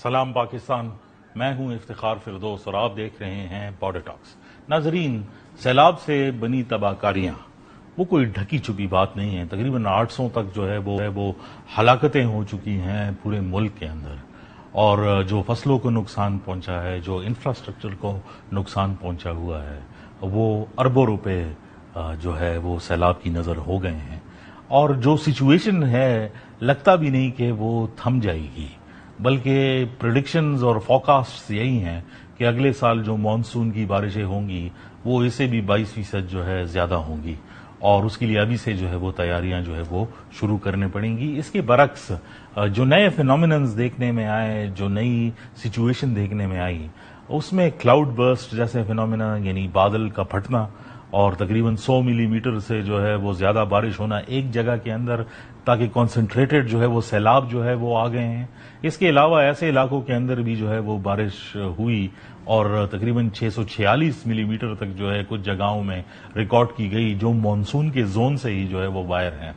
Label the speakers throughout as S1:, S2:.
S1: سلام پاکستان، میں ہوں افتخار فردوس اور آپ دیکھ رہے ہیں بارڈر ٹاکس۔ ناظرین، سیلاب سے بنی تباہ کاریاں وہ کوئی ڈھکی چھپی بات نہیں ہے۔ تقریباً 800 تک جو ہے وہ ہلاکتیں ہو چکی ہیں پورے ملک کے اندر، اور جو فصلوں کو نقصان پہنچا ہے، جو انفراسٹرکچر کو نقصان پہنچا ہوا ہے، وہ اربوں روپے جو ہے وہ سیلاب کی نظر ہو گئے ہیں، اور جو سچویشن ہے لگتا بھی نہیں کہ وہ تھم جائے گی، بلکہ پریڈکشنز اور فوکاسٹس یہی ہیں کہ اگلے سال جو مانسون کی بارشیں ہوں گی وہ اس سے بھی 22% جو ہے زیادہ ہوں گی، اور اس کے لیے ابھی سے جو ہے وہ تیاریاں جو ہے وہ شروع کرنے پڑیں گی۔ اس کے برعکس جو نئے فینومیننز دیکھنے میں آئے، جو نئی سچویشن دیکھنے میں آئی، اس میں کلاؤڈ برسٹ جیسے فینومینا، یعنی بادل کا پھٹنا، اور تقریباً 100 ملی میٹر سے جو ہے وہ زیادہ بارش ہونا ایک جگہ کے اندر، تاکہ کنسنٹریٹڈ جو ہے وہ سیلاب جو ہے وہ آ گئے ہیں۔ اس کے علاوہ ایسے علاقوں کے اندر بھی جو ہے وہ بارش ہوئی، اور تقریباً 646 ملی میٹر تک جو ہے کچھ جگہوں میں ریکارڈ کی گئی، جو مانسون کے زون سے ہی جو ہے وہ باہر ہیں۔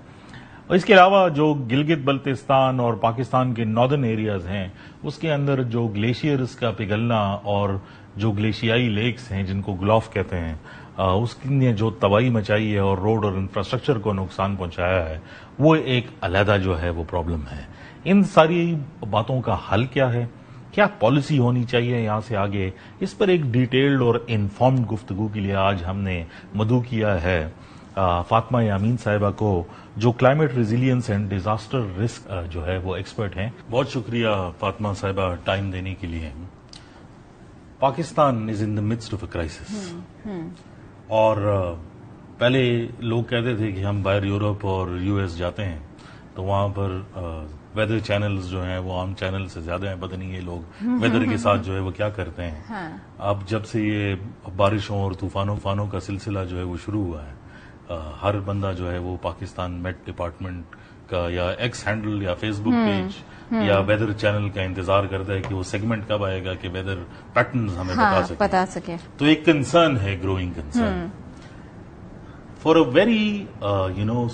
S1: اور اس کے علاوہ جو گلگت بلتستان اور پاکستان کے ناردرن ایریاز ہیں، اس کے اندر جو گلیشیئرز کا پگھلنا اور جو گلیشیائی لیکس ہیں جن کو گلوف کہتے ہیں، اس نے جو تباہی مچائی ہے اور روڈ اور انفراسٹرکچر کو نقصان پہنچایا ہے، وہ ایک علیحدہ جو ہے وہ پرابلم ہے۔ ان ساری باتوں کا حل کیا ہے، کیا پالیسی ہونی چاہیے یہاں سے آگے، اس پر ایک ڈیٹیلڈ اور انفارمڈ گفتگو کے لیے آج ہم نے مدعو کیا ہے فاطمہ یامین صاحبہ کو، جو climate resilience and disaster risk جو ہے وہ ایکسپرٹ ہیں۔ بہت شکریہ فاطمہ صاحبہ ٹائم دینے کے لیے۔ پاکستان از ان دا midst آف اے کرائسس، اور پہلے لوگ کہتے تھے کہ ہم باہر یورپ اور یو ایس جاتے ہیں تو وہاں پر ویدر چینلز جو ہیں وہ عام چینل سے زیادہ ہیں، پتہ نہیں یہ لوگ ویدر کے ساتھ جو ہے وہ کیا کرتے ہیں۔ اب جب سے یہ بارشوں اور طوفانوں کا سلسلہ جو ہے وہ شروع ہوا ہے، ہر بندہ جو ہے وہ پاکستان میٹ ڈپارٹمنٹ کا یا ایکس ہینڈل یا فیس بک پیج یا ویدر چینل کا انتظار کرتا ہے کہ وہ سیگمنٹ کب آئے گا کہ ویدر پیٹرنز ہمیں بتا سکے۔ تو ایک کنسرن ہے، growing concern. For a very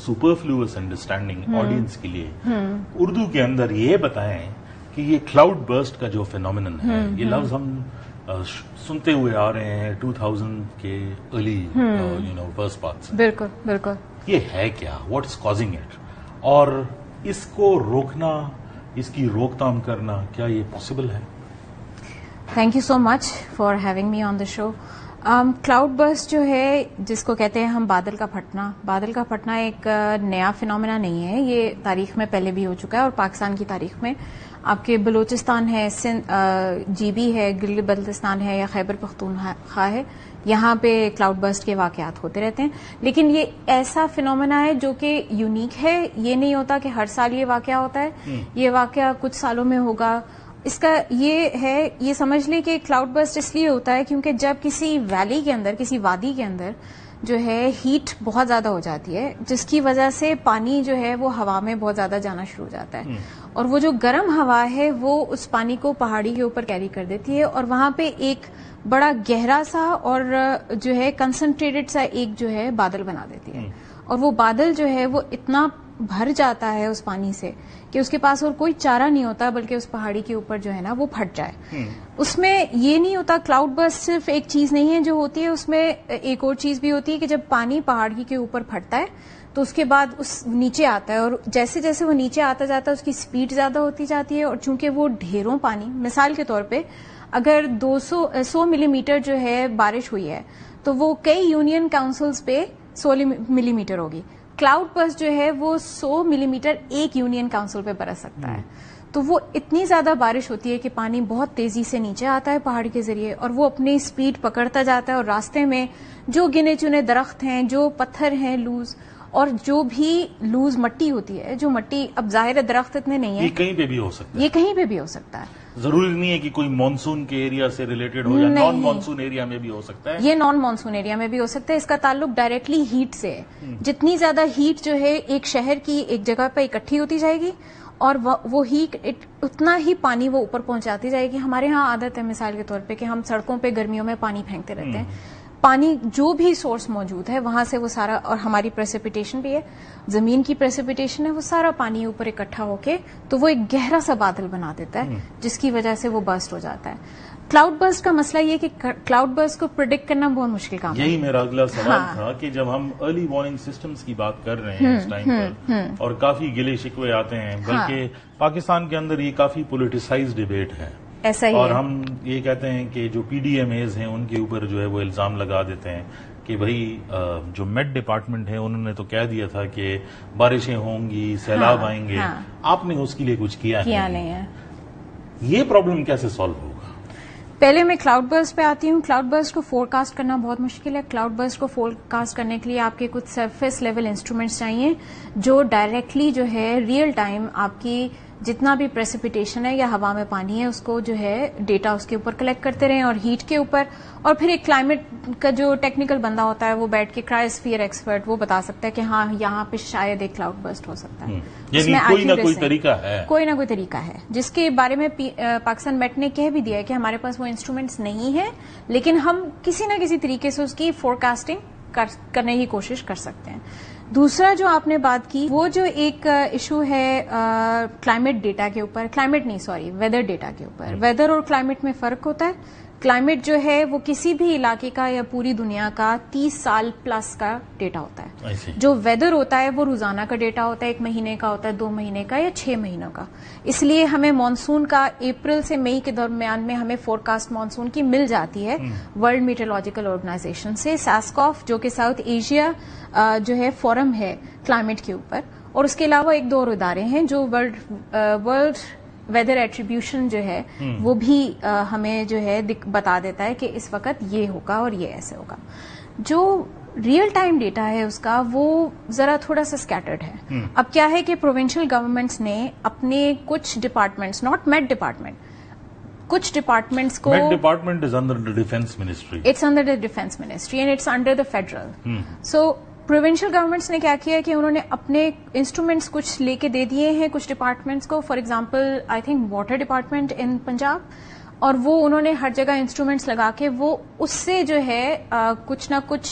S1: superfluous understanding audience کے لیے اردو کے اندر یہ بتائیں کہ یہ کلاؤڈ برسٹ کا جو فینومینن ہے، یہ لفظ ہم سنتے ہوئے آ رہے ہیں 2000 کے ارلی فرسٹ پارٹ سے۔
S2: بالکل بالکل۔
S1: یہ ہے کیا، واٹ از کازنگ اٹ، اور اس کو روکنا، اس کی روک تھام کرنا، کیا یہ پاسبل ہے؟
S2: Thank you so much for having me on the show. Cloud burst جو ہے، جس کو کہتے ہیں ہم بادل کا پھٹنا ایک نیا فینومینا نہیں ہے، یہ تاریخ میں پہلے بھی ہو چکا ہے، اور پاکستان کی تاریخ میں آپ کے بلوچستان ہے، جی بی ہے، گلگت بلتستان ہے، یا خیبر پختونخوا ہے، یہاں پہ کلاؤڈ برسٹ کے واقعات ہوتے رہتے ہیں۔ لیکن یہ ایسا فینومینا ہے جو کہ یونیک ہے، یہ نہیں ہوتا کہ ہر سال یہ واقعہ ہوتا ہے، یہ واقعہ کچھ سالوں میں ہوگا۔ اس کا یہ ہے، یہ سمجھ لیں کہ کلاؤڈ برسٹ اس لیے ہوتا ہے کیونکہ جب کسی ویلی کے اندر، کسی وادی کے اندر جو ہے ہیٹ بہت زیادہ ہو جاتی ہے، جس کی وجہ سے پانی جو ہے وہ ہوا میں بہت زیادہ جانا شروع ہو جاتا ہے، اور وہ جو گرم ہوا ہے وہ اس پانی کو پہاڑی کے اوپر کیری کر دیتی ہے، اور وہاں پہ ایک بڑا گہرا سا اور جو ہے کنسنٹریٹڈ سا ایک جو ہے بادل بنا دیتی ہے، اور وہ بادل جو ہے وہ اتنا بھر جاتا ہے اس پانی سے کہ اس کے پاس اور کوئی چارہ نہیں ہوتا بلکہ اس پہاڑی کے اوپر جو ہے نا وہ پھٹ جائے۔ اس میں یہ نہیں ہوتا، کلاؤڈ برسٹ صرف ایک چیز نہیں ہے جو ہوتی ہے، اس میں ایک اور چیز بھی ہوتی ہے کہ جب پانی پہاڑی کے اوپر پھٹتا ہے تو اس کے بعد اس نیچے آتا ہے، اور جیسے جیسے وہ نیچے آتا جاتا ہے اس کی سپیڈ زیادہ ہوتی جاتی ہے، اور چونکہ وہ ڈھیروں پانی، مثال کے طور پہ اگر 100 ملی میٹر جو ہے بارش ہوئی ہے تو وہ کئی یونین کاؤنسلز پہ 100 ملی میٹر ہوگی۔ کلاؤڈ برسٹ جو ہے وہ 100 ملی میٹر ایک یونین کاؤنسل پہ برس سکتا ہے، تو وہ اتنی زیادہ بارش ہوتی ہے کہ پانی بہت تیزی سے نیچے آتا ہے پہاڑی کے ذریعے، اور وہ اپنی سپیڈ پکڑتا جاتا ہے، اور راستے میں جو گنے چنے درخت ہیں، جو پتھر ہیں لوز، اور جو بھی لوز مٹی ہوتی ہے، جو مٹی، اب ظاہر درخت اتنے نہیں ہیں،
S1: یہ کہیں پہ بھی ہو سکتا ہے،
S2: یہ کہیں پہ بھی ہو سکتا ہے،
S1: ضروری نہیں ہے کہ کوئی مانسون کے ایریا سے ریلیٹڈ ہو، یا نان مانسون ایریا میں بھی ہو سکتا ہے۔
S2: یہ نان مانسون ایریا میں بھی ہو سکتا ہے، اس کا تعلق ڈائریکٹلی ہیٹ سے ہے۔ جتنی زیادہ ہیٹ جو ہے ایک شہر کی ایک جگہ پہ اکٹھی ہوتی جائے گی، اور وہ ہیٹ اتنا ہی پانی وہ اوپر پہنچاتی جائے گی۔ ہمارے ہاں عادت ہے مثال کے طور پہ کہ ہم سڑکوں پہ گرمیوں میں پانی پھینکتے رہتے ہیں، پانی جو بھی سورس موجود ہے وہاں سے وہ سارا، اور ہماری پریسیپیٹیشن بھی ہے، زمین کی پریسیپیٹیشن ہے، وہ سارا پانی اوپر اکٹھا ہو کے تو وہ ایک گہرا سا بادل بنا دیتا ہے جس کی وجہ سے وہ برسٹ ہو جاتا ہے. کلاؤڈ برسٹ کا مسئلہ یہ کہ کلاؤڈ برسٹ کو پریڈکٹ کرنا بہت مشکل کام ہے.
S1: یہی میرا اگلا سوال تھا کہ جب ہم ارلی وارننگ سسٹمز کی بات کر رہے ہیں اس ٹائم پر اور کافی گلے شکوے آتے ہیں، بلکہ پاکستان کے اندر یہ کافی پولیٹیسائز ڈیبیٹ ہے،
S2: ایسا ہی
S1: اور
S2: ہے.
S1: ہم یہ کہتے ہیں کہ جو پی ڈی ایم ایز ہیں ان کے اوپر جو ہے وہ الزام لگا دیتے ہیں کہ بھائی جو میٹ ڈپارٹمنٹ ہے انہوں نے تو کہہ دیا تھا کہ بارشیں ہوں گی، سیلاب آئیں گے، آپ نے اس کے لیے کچھ کیا
S2: نہیں ہے.
S1: یہ پرابلم کیسے سالو ہوگا؟
S2: پہلے میں کلاؤڈ برسٹ پہ آتی ہوں. کلاؤڈ برسٹ کو فور کاسٹ کرنا بہت مشکل ہے. کلاؤڈ برسٹ کو فور کاسٹ کرنے کے لیے آپ کے کچھ سرفیس لیول انسٹرومنٹس چاہیے جو ڈائریکٹلی جو ہے ریئل ٹائم آپ کی جتنا بھی پریسیپیٹیشن ہے یا ہوا میں پانی ہے اس کو جو ہے ڈیٹا اس کے اوپر کلیکٹ کرتے رہیں، اور ہیٹ کے اوپر، اور پھر ایک کلائمیٹ کا جو ٹیکنیکل بندہ ہوتا ہے وہ بیٹھ کے کرائسفیئر ایکسپرٹ وہ بتا سکتا ہے کہ ہاں یہاں پہ شاید ایک کلاؤڈ برسٹ ہو سکتا ہے.
S1: یعنی کوئی نہ کوئی طریقہ ہے،
S2: کوئی نہ کوئی طریقہ ہے جس کے بارے میں پاکستان میٹ نے کہہ بھی دیا ہے کہ ہمارے پاس وہ انسٹرومنٹس نہیں ہیں، لیکن ہم کسی نہ کسی طریقے سے اس کی فور کاسٹنگ کرنے کی کوشش کر سکتے ہیں. دوسرا جو آپ نے بات کی وہ جو ایک ایشو ہے کلائمیٹ ڈیٹا کے اوپر، ویدر ڈیٹا کے اوپر. ویدر اور کلائمیٹ میں فرق ہوتا ہے. کلائمیٹ جو ہے وہ کسی بھی علاقے کا یا پوری دنیا کا 30 سال پلس کا ڈیٹا ہوتا ہے. جو ویدر ہوتا ہے وہ روزانہ کا ڈیٹا ہوتا ہے، 1 مہینے کا ہوتا ہے، 2 مہینے کا یا 6 مہینوں کا. اس لیے ہمیں مانسون کا اپریل سے مئی کے درمیان میں ہمیں فور کاسٹ مانسون کی مل جاتی ہے ورلڈ میٹرولوجیکل آرگنائزیشن سے. ساسکوف جو کہ ساؤتھ ایشیا جو ہے فورم ہے کلائمیٹ کے اوپر، اور اس کے علاوہ ایک دو اور ادارے ہیں جو ورلڈ ویدر ایٹریبیوشن جو ہے وہ بھی ہمیں جو ہے بتا دیتا ہے کہ اس وقت یہ ہوگا اور یہ ایسے ہوگا. جو ریئل ٹائم ڈیٹا ہے اس کا وہ ذرا تھوڑا سا اسکیٹرڈ ہے. اب کیا ہے کہ پروونشل گورنمنٹس نے اپنے کچھ ڈپارٹمنٹس، ناٹ میٹ ڈپارٹمنٹ، کچھ ڈپارٹمنٹس کو،
S1: Met department is under the defence ministry,
S2: it's under the defence ministry and it's under the federal. So provincial governments نے کیا کیا کہ انہوں نے اپنے انسٹرومنٹس کچھ لے کے دے دیے ہیں کچھ ڈپارٹمنٹس کو. For example I think water department in Punjab, اور وہ انہوں نے ہر جگہ انسٹرومنٹس لگا کے وہ اس سے جو ہے کچھ نہ کچھ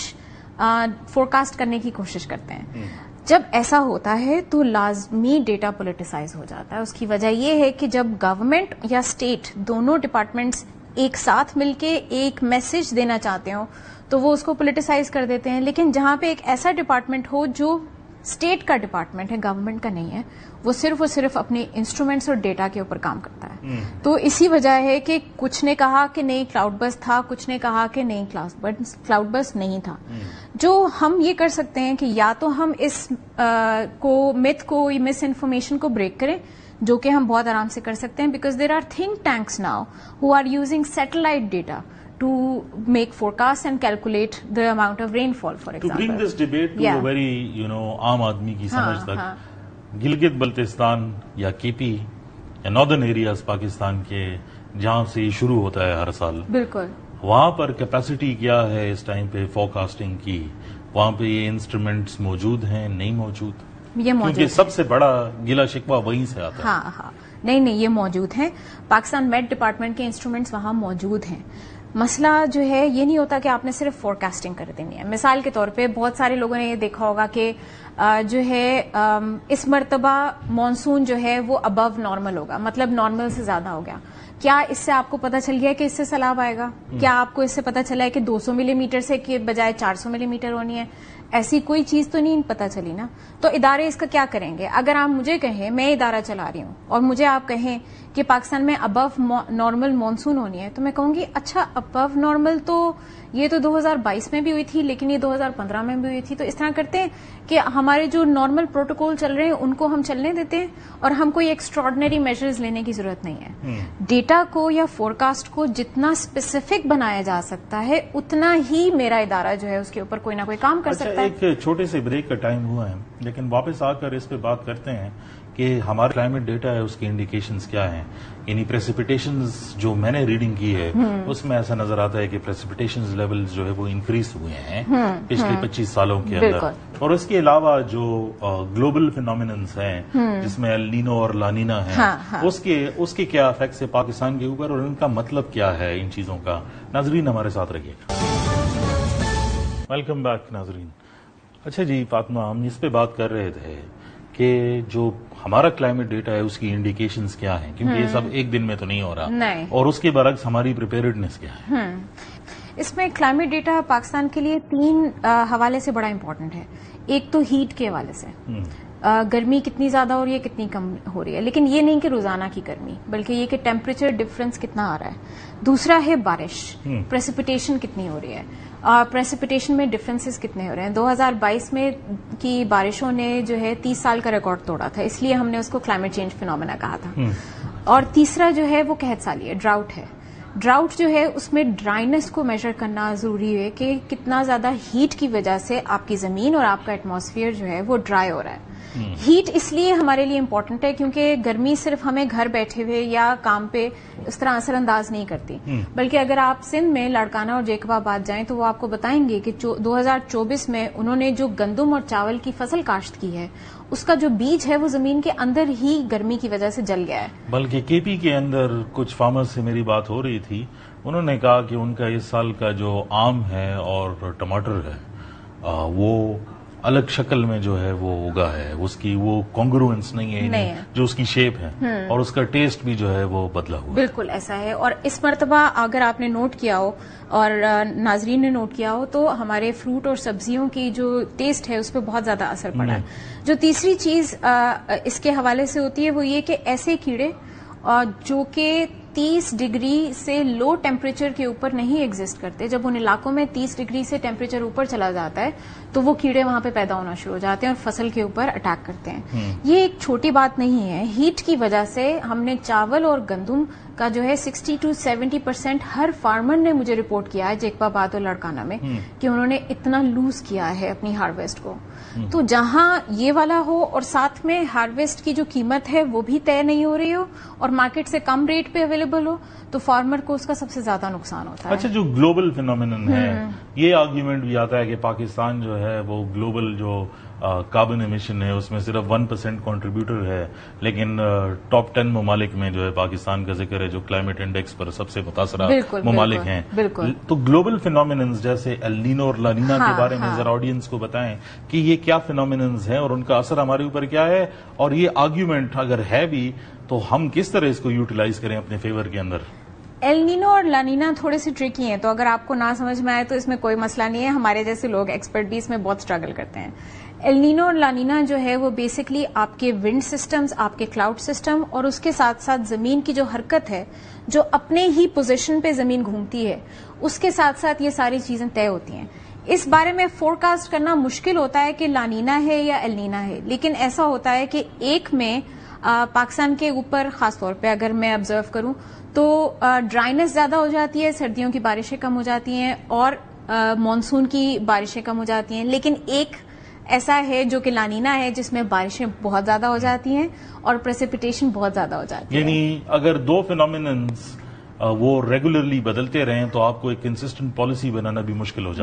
S2: فور کاسٹ کرنے کی کوشش کرتے ہیں. جب ایسا ہوتا ہے تو لازمی ڈیٹا پولیٹیسائز ہو جاتا ہے. اس کی وجہ یہ ہے کہ جب گورنمنٹ یا اسٹیٹ دونوں ڈپارٹمنٹس ایک ساتھ مل کے ایک میسج دینا چاہتے ہوں تو وہ اس کو پولیٹیسائز کر دیتے ہیں. لیکن جہاں پہ ایک ایسا ڈپارٹمنٹ ہو جو اسٹیٹ کا ڈپارٹمنٹ ہے، گورنمنٹ کا نہیں ہے، وہ صرف اپنے انسٹرومنٹس اور ڈیٹا کے اوپر کام کرتا ہے. تو اسی وجہ ہے کہ کچھ نے کہا کہ نہیں کلاؤڈ برسٹ تھا، کچھ نے کہا کہ نہیں کلاؤڈ برسٹ نہیں تھا. جو ہم یہ کر سکتے ہیں کہ یا تو ہم اس مت کو، مس انفارمیشن کو بریک کریں، جو کہ ہم بہت آرام سے کر سکتے ہیں، because there are think tanks now who are using satellite data to make forecasts and calculate the amount of rainfall, for example.
S1: To bring this debate to a very, عام آدمی کی سمجھ تک، گلگت بلتستان یا کے پی یا ناردرن ایریاز پاکستان کے جہاں سے یہ شروع ہوتا ہے ہر سال،
S2: بالکل
S1: وہاں پر کیپیسٹی کیا ہے اس ٹائم پہ فور کاسٹنگ کی؟ وہاں پہ یہ انسٹرومنٹس موجود ہیں، نہیں موجود؟
S2: یہ موجود،
S1: کیونکہ سب سے بڑا گلا شکوہ وہیں سے آتا ہے.
S2: ہاں نہیں یہ موجود ہیں. پاکستان میٹ ڈپارٹمنٹ کے انسٹرومنٹس وہاں موجود ہیں. مسئلہ جو ہے یہ نہیں ہوتا کہ آپ نے صرف فور کاسٹنگ کر دینی ہے. مثال کے طور پہ بہت سارے لوگوں نے یہ دیکھا ہوگا کہ جو ہے اس مرتبہ مانسون جو ہے وہ ابو نارمل ہوگا، مطلب نارمل سے زیادہ ہو گیا. کیا اس سے آپ کو پتا چل گیا کہ اس سے سیلاب آئے گا؟ کیا آپ کو اس سے پتا چلا ہے کہ 200 ملی میٹر سے کے بجائے 400 ملی میٹر ہونی ہے؟ ایسی کوئی چیز تو نہیں پتا چلی نا. تو ادارے اس کا کیا کریں گے؟ اگر آپ مجھے کہیں، میں ادارہ چلا رہی ہوں اور مجھے آپ کہیں کہ پاکستان میں ابو نارمل مانسون ہونی ہے، تو میں کہوں گی اچھا ابو نارمل تو یہ تو 2022 میں بھی ہوئی تھی، لیکن یہ 2015 میں بھی ہوئی تھی. تو اس طرح کرتے ہیں کہ ہمارے جو نارمل پروٹوکول چل رہے ہیں ان کو ہم چلنے دیتے ہیں، اور ہم کوئی ایکسٹراڈنری میجرز لینے کی ضرورت نہیں ہے. ڈیٹا کو یا فور کاسٹ کو جتنا اسپیسیفک بنایا جا سکتا ہے اتنا ہی میرا ادارہ جو ہے اس کے اوپر کوئی نہ کوئی کام کر سکتا ہے.
S1: ایک چھوٹے سے بریک کا ٹائم ہوا ہے، لیکن واپس آ کر اس پہ بات کرتے ہیں کہ ہمارا کلائمیٹ ڈیٹا ہے اس کے انڈیکیشنز کیا ہیں. یعنی پریسیپیٹیشنز جو میں نے ریڈنگ کی ہے اس میں ایسا نظر آتا ہے کہ پریسیپیٹیشنز لیولز جو ہے وہ انکریز ہوئے ہیں پچھلے 25 سالوں کے اندر. اور اس کے علاوہ جو گلوبل فینومیننز ہیں جس میں ایل نینو اور لانینا ہیں، اس کے کیا افیکٹس ہے پاکستان کے اوپر اور ان کا مطلب کیا ہے ان چیزوں کا؟ ناظرین ہمارے ساتھ رہیے گا. ویلکم بیک ناظرین. اچھا جی فاطمہ، ہم اس پہ بات کر رہے تھے کہ جو ہمارا کلائمیٹ ڈیٹا ہے اس کی انڈیکیشنز کیا ہیں، کیونکہ یہ سب ایک دن میں تو نہیں ہو رہا، اور اس کے برعکس ہماری پریپیئرڈنس کیا ہے.
S2: اس میں کلائمیٹ ڈیٹا پاکستان کے لیے 3 حوالے سے بڑا امپورٹنٹ ہے. ایک تو ہیٹ کے حوالے سے، گرمی کتنی زیادہ ہو رہی ہے کتنی کم ہو رہی ہے، لیکن یہ نہیں کہ روزانہ کی گرمی، بلکہ یہ کہ ٹیمپریچر ڈفرنس کتنا آ رہا ہے. دوسرا ہے بارش، پریسیپیٹیشن کتنی ہو رہی ہے، پریسیپیٹیشن میں ڈفرینسز کتنے ہو رہے ہیں. 2022 میں کی بارشوں نے جو ہے 30 سال کا ریکارڈ توڑا تھا، اس لیے ہم نے اس کو کلائمیٹ چینج فینومینا کہا تھا. اور تیسرا جو ہے وہ قحط سالی ہے، ڈراؤٹ ہے. ڈراؤٹ جو ہے اس میں ڈرائینس کو میجر کرنا ضروری ہے کہ کتنا زیادہ ہیٹ کی وجہ سے آپ کی زمین اور آپ کا ایٹماسفیئر جو ہے وہ ڈرائی ہو رہا ہے. ہیٹ اس لیے ہمارے لیے امپورٹنٹ ہے کیونکہ گرمی صرف ہمیں گھر بیٹھے ہوئے یا کام پہ اس طرح اثر انداز نہیں کرتی، بلکہ اگر آپ سندھ میں لاڑکانہ اور جیکب آباد جائیں تو وہ آپ کو بتائیں گے کہ 2024 میں انہوں نے جو گندم اور چاول کی فصل کاشت کی ہے اس کا جو بیج ہے وہ زمین کے اندر ہی گرمی کی وجہ سے جل گیا ہے.
S1: بلکہ کے پی کے اندر کچھ فارمر سے میری بات ہو رہی تھی، انہوں نے کہا کہ ان کا اس سال کا جو آم ہے اور ٹماٹر ہے وہ الگ شکل میں جو ہے وہ اگا ہے، اس کی وہ کانگروئنس نہیں ہے جو اس کی شیپ ہے، اور اس کا ٹیسٹ بھی جو ہے وہ بدلا ہوا.
S2: بالکل ایسا ہے. اور اس مرتبہ اگر آپ نے نوٹ کیا ہو اور ناظرین نے نوٹ کیا ہو تو ہمارے فروٹ اور سبزیوں کی جو ٹیسٹ ہے اس پہ بہت زیادہ اثر پڑا ہے. جو تیسری چیز اس کے حوالے سے ہوتی ہے وہ یہ کہ ایسے کیڑے جو کہ 30 ڈگری سے لو ٹیمپریچر کے اوپر نہیں ایگزسٹ کرتے، جب ان علاقوں میں 30 ڈگری سے ٹیمپریچر اوپر چلا جاتا ہے تو وہ کیڑے وہاں پہ پیدا ہونا شروع ہو جاتے ہیں اور فصل کے اوپر اٹیک کرتے ہیں. یہ ایک چھوٹی بات نہیں ہے. ہیٹ کی وجہ سے ہم نے چاول اور گندم کا جو ہے 60 to 70% ہر فارمر نے مجھے رپورٹ کیا ہے جیکب آباد اور لاڑکانہ میں کہ انہوں نے اتنا لوز کیا ہے اپنی ہارویسٹ کو. تو جہاں یہ والا ہو اور ساتھ میں ہارویسٹ کی جو قیمت ہے وہ بھی طے نہیں ہو رہی ہو اور مارکیٹ سے کم ریٹ پہ اویلیبل ہو تو فارمر کو اس کا سب سے زیادہ نقصان ہوتا ہے.
S1: اچھا، جو گلوبل فینومینن ہے، یہ آرگیومنٹ بھی آتا ہے کہ پاکستان جو ہے وہ گلوبل جو کاربن ایمیشن ہے اس میں صرف 1% کنٹریبیوٹر ہے، لیکن ٹاپ 10 ممالک میں جو ہے پاکستان کا ذکر ہے جو کلائمیٹ انڈیکس پر سب سے متاثرہ ممالک ہیں. تو گلوبل فینومیننز جیسے ایل نینو اور لا نینا کے بارے میں ذرا آڈینس کو بتائیں کہ یہ کیا فینومیننز ہیں اور ان کا اثر ہمارے اوپر کیا ہے، اور یہ آرگیومنٹ اگر ہے بھی تو ہم کس طرح اس کو یوٹیلائز کریں اپنے فیور کے اندر.
S2: ایل نینو اور لا نینا تھوڑے سے ٹرکی ہیں، تو اگر آپ کو نہ سمجھ میں آئے تو اس میں کوئی مسئلہ نہیں ہے. ہمارے جیسے لوگ ایکسپرٹ بھی اس میں بہت اسٹرگل کرتے ہیں. ایل نینو اور لا نینا جو ہے وہ بیسکلی آپ کے ونڈ سسٹمز، آپ کے کلاؤڈ سسٹم اور اس کے ساتھ ساتھ زمین کی جو حرکت ہے جو اپنے ہی پوزیشن پہ زمین گھومتی ہے اس کے ساتھ ساتھ یہ ساری چیزیں طے ہوتی ہیں. اس بارے میں فور کاسٹ کرنا مشکل ہوتا ہے کہ لا نینا ہے یا ایل نینا ہے، لیکن ایسا ہوتا ہے کہ ایک میں پاکستان کے اوپر خاص طور پہ اگر میں آبزرو کروں تو ڈرائینس زیادہ ہو جاتی ہے، سردیوں کی بارشیں کم ہو جاتی ہیں اور مانسون کی بارشیں کم ہو جاتی ہیں. لیکن ایک ایسا ہے جو کہ لا نینا ہے جس میں بارشیں بہت زیادہ ہو جاتی ہیں اور پریسیپیٹیشن بہت زیادہ ہو جاتی ہے.
S1: یعنی اگر دو فینومیننز وہ ریگولرلی بدلتے رہیں تو آپ کو ایک کنسسٹنٹ پالیسی بنانا بھی مشکل ہو جاتا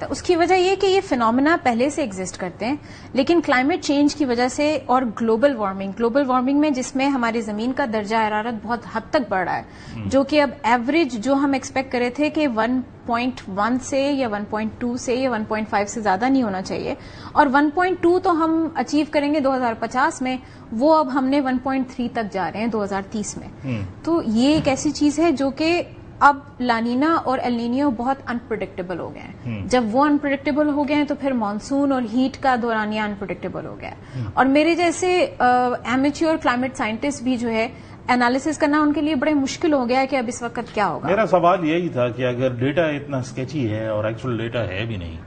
S1: ہے.
S2: اس کی وجہ یہ کہ یہ فینومینا پہلے سے ایگزسٹ کرتے ہیں، لیکن کلائمیٹ چینج کی وجہ سے اور گلوبل وارمنگ میں جس میں ہماری زمین کا درجہ حرارت بہت حد تک بڑھ رہا ہے، جو کہ اب ایوریج جو ہم ایکسپیکٹ کرے تھے کہ 1.1 سے یا 1.2 سے یا 1.5 سے زیادہ نہیں ہونا چاہیے، اور 1.2 تو ہم اچیو کریں گے 2050 میں، وہ اب ہم نے 1.3 تک جا رہے ہیں 2030 میں. تو یہ ایک ایسی چیز ہے جو کہ اب لا نینا اور ایل نینو بہت انپریڈکٹیبل ہو گئے ہیں. جب وہ انپریڈکٹیبل ہو گئے ہیں تو پھر مانسون اور ہیٹ کا دورانیہ انپریڈکٹیبل ہو گیا ہے. اور میرے جیسے ایمیچور کلائمیٹ سائنٹسٹ بھی جو ہے انالیسس کرنا ان کے لیے بڑے مشکل ہو گیا ہے کہ اب اس وقت کیا ہوگا.
S1: میرا سوال یہی تھا کہ اگر ڈیٹا اتنا اسکیچی ہے اور ایکچوئل ڈیٹا ہے بھی نہیں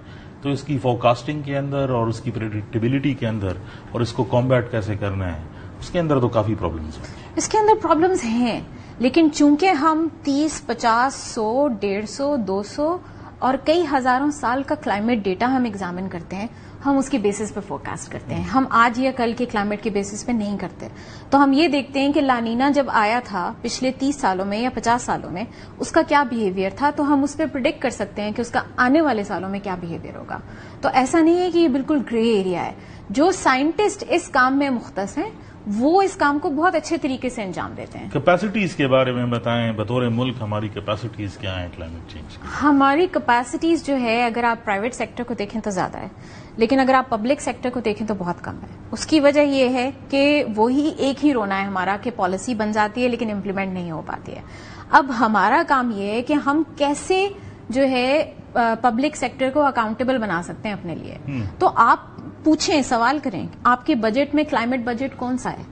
S1: تو اس کی فورکاسٹنگ کے اندر اور اس کی پریڈکٹیبلٹی کے اندر اور اس کو کمبیٹ کیسے کرنا ہے اس کے اندر تو کافی پرابلمز ہیں.
S2: اس کے اندر پرابلمز ہیں، لیکن چونکہ ہم 30، 50، 100، 150، 200 اور کئی ہزاروں سال کا کلائمیٹ ڈیٹا ہم ایگزامن کرتے ہیں، ہم اس کے بیسس پہ فورکاسٹ کرتے ہیں. ہم آج یا کل کے کلائمیٹ کے بیسس پہ نہیں کرتے. تو ہم یہ دیکھتے ہیں کہ لا نینا جب آیا تھا پچھلے 30 سالوں میں یا 50 سالوں میں اس کا کیا بیہیویئر تھا، تو ہم اس پہ پریڈکٹ کر سکتے ہیں کہ اس کا آنے والے سالوں میں کیا بیہیویئر ہوگا. تو ایسا نہیں ہے کہ یہ بالکل گرے ایریا ہے. جو سائنٹسٹ اس کام میں مختص ہیں وہ اس کام کو بہت اچھے طریقے سے انجام دیتے ہیں.
S1: کیپیسٹیز کے بارے میں بتائیں، بطور ملک ہماری کیپیسٹیز کیا ہیں کلائمیٹ چینج کی؟
S2: ہماری کیپیسٹیز جو ہے اگر آپ پرائیویٹ سیکٹر کو دیکھیں تو زیادہ ہے، لیکن اگر آپ پبلک سیکٹر کو دیکھیں تو بہت کم ہے. اس کی وجہ یہ ہے کہ وہی ایک ہی رونا ہے ہمارا کہ پالیسی بن جاتی ہے لیکن امپلیمنٹ نہیں ہو پاتی ہے. اب ہمارا کام یہ ہے کہ ہم کیسے جو ہے پبلک سیکٹر کو اکاؤنٹیبل بنا سکتے ہیں اپنے لیے. تو آپ پوچھیں، سوال کریں، آپ کے بجٹ میں کلائمیٹ بجٹ کون سا ہے؟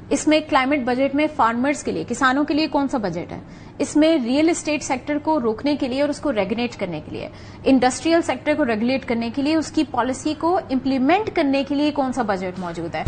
S2: اس میں کلائمیٹ بجٹ میں فارمرز کے لیے، کسانوں کے لیے کون سا بجٹ ہے؟ اس میں ریئل اسٹیٹ سیکٹر کو روکنے کے لیے اور اس کو ریگولیٹ کرنے کے لیے، انڈسٹریل سیکٹر کو ریگولیٹ کرنے کے لیے، اس کی پالیسی کو امپلیمنٹ کرنے کے لیے کون سا بجٹ موجود ہے؟